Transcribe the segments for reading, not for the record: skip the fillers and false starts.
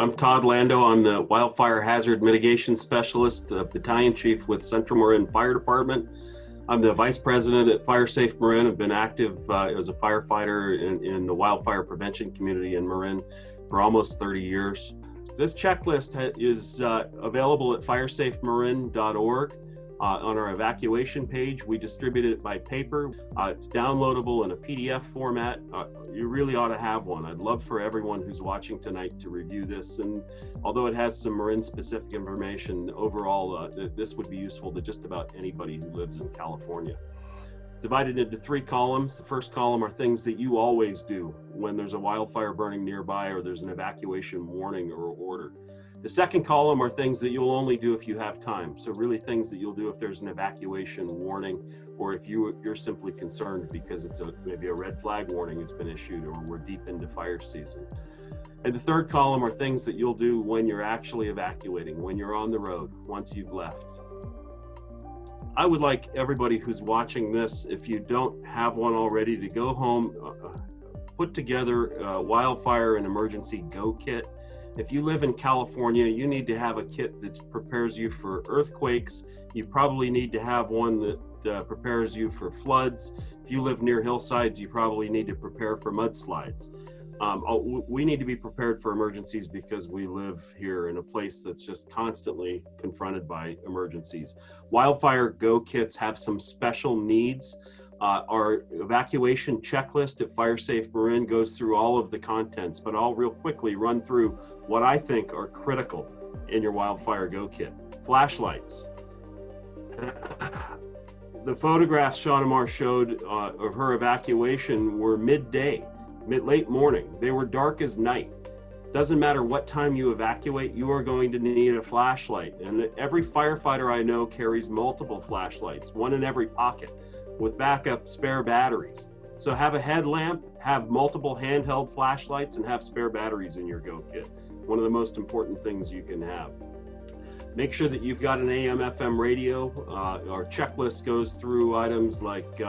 I'm Todd Lando. I'm the Wildfire Hazard Mitigation Specialist, Battalion Chief with Central Marin Fire Department. I'm the Vice President at Fire Safe Marin. I've been active as a firefighter in the wildfire prevention community in Marin for almost 30 years. This checklist is available at firesafemarin.org. On our evacuation page, we distribute it by paper. It's downloadable in a PDF format. You really ought to have one. I'd love for everyone who's watching tonight to review this. And although it has some Marin-specific information, overall, this would be useful to just about anybody who lives in California. Divided into 3 columns. The first column are things that you always do when there's a wildfire burning nearby or there's an evacuation warning or order. The second column are things that you'll only do if you have time. So really things that you'll do if there's an evacuation warning, or if you're simply concerned because maybe a red flag warning has been issued or we're deep into fire season. And the third column are things that you'll do when you're actually evacuating, when you're on the road, once you've left. I would like everybody who's watching this, if you don't have one already, to go home, put together a Wildfire and Emergency Go Kit. If you live in California, you need to have a kit that prepares you for earthquakes. You probably need to have one that prepares you for floods. If you live near hillsides, you probably need to prepare for mudslides. We need to be prepared for emergencies because we live here in a place that's just constantly confronted by emergencies. Wildfire Go Kits have some special needs. Our evacuation checklist at Fire Safe Marin goes through all of the contents, but I'll real quickly run through what I think are critical in your Wildfire Go Kit. Flashlights. The photographs Shaunamar showed of her evacuation were midday, late morning. They were dark as night. Doesn't matter what time you evacuate, you are going to need a flashlight. And every firefighter I know carries multiple flashlights, one in every pocket, with backup spare batteries. So have a headlamp, have multiple handheld flashlights, and have spare batteries in your Go Kit. One of the most important things you can have. Make sure that you've got an AM/FM radio. Our checklist goes through items like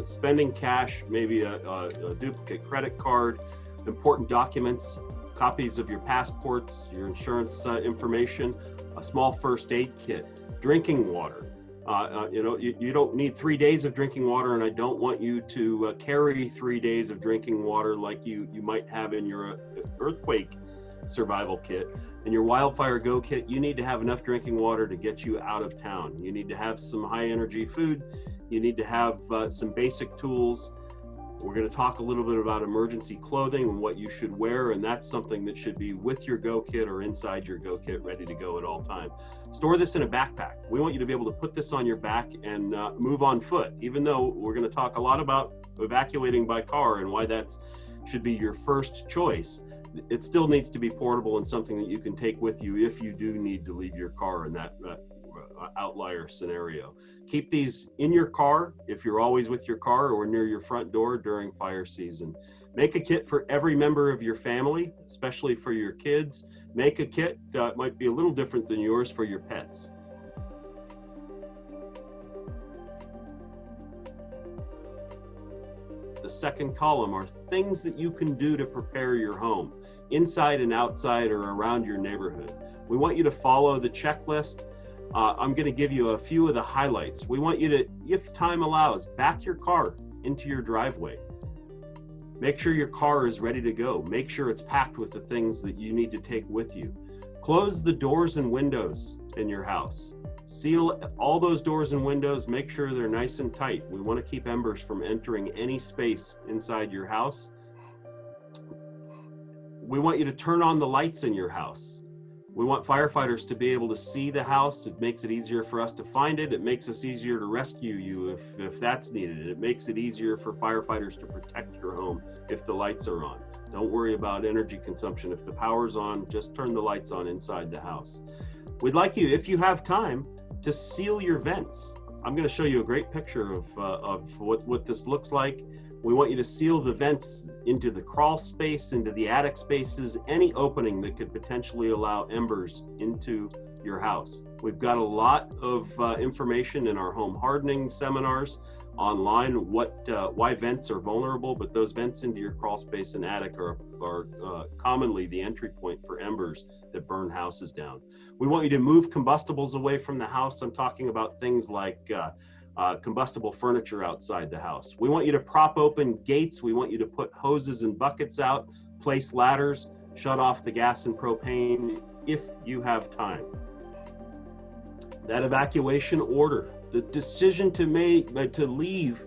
spending cash, maybe a duplicate credit card, important documents, copies of your passports, your insurance information, a small first aid kit, drinking water. You don't need 3 days of drinking water, and I don't want you to carry 3 days of drinking water like you might have in your earthquake survival kit. In your Wildfire Go Kit, you need to have enough drinking water to get you out of town. You need to have some high energy food. You need to have some basic tools. We're going to talk a little bit about emergency clothing and what you should wear, and that's something that should be with your Go Kit or inside your Go Kit, ready to go at all time. Store this in a backpack. We want you to be able to put this on your back and move on foot, even though we're going to talk a lot about evacuating by car and why that should be your first choice. It still needs to be portable and something that you can take with you if you do need to leave your car in that outlier scenario. Keep these in your car if you're always with your car or near your front door during fire season. Make a kit for every member of your family, especially for your kids. Make a kit that might be a little different than yours for your pets. The second column are things that you can do to prepare your home, inside and outside or around your neighborhood. We want you to follow the checklist. I'm going to give you a few of the highlights. We want you to, if time allows, back your car into your driveway. Make sure your car is ready to go. Make sure it's packed with the things that you need to take with you. Close the doors and windows in your house. Seal all those doors and windows. Make sure they're nice and tight. We want to keep embers from entering any space inside your house. We want you to turn on the lights in your house. We want firefighters to be able to see the house. It makes it easier for us to find it. It makes us easier to rescue you if that's needed. It makes it easier for firefighters to protect your home if the lights are on. Don't worry about energy consumption. If the power's on, just turn the lights on inside the house. We'd like you, if you have time, to seal your vents. I'm going to show you a great picture of what this looks like. We want you to seal the vents into the crawl space, into the attic spaces, any opening that could potentially allow embers into your house. We've got a lot of information in our home hardening seminars online why vents are vulnerable, but those vents into your crawl space and attic are commonly the entry point for embers that burn houses down. We want you to move combustibles away from the house. I'm talking about things like combustible furniture outside the house. We want you to prop open gates. We want you to put hoses and buckets out, place ladders, shut off the gas and propane if you have time. That evacuation order, the decision to leave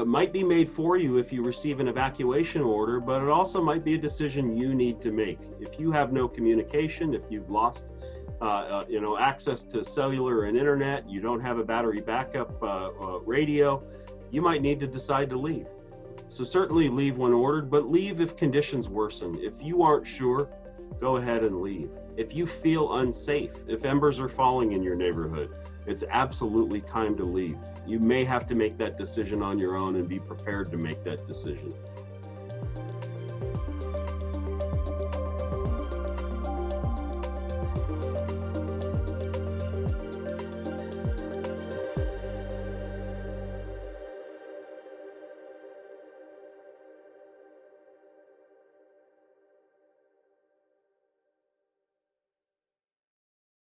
might be made for you if you receive an evacuation order, but it also might be a decision you need to make. If you have no communication, if you've lost access to cellular and internet, you don't have a battery backup radio, you might need to decide to leave. So certainly leave when ordered, but leave if conditions worsen. If you aren't sure, go ahead and leave. If you feel unsafe, if embers are falling in your neighborhood, it's absolutely time to leave. You may have to make that decision on your own and be prepared to make that decision.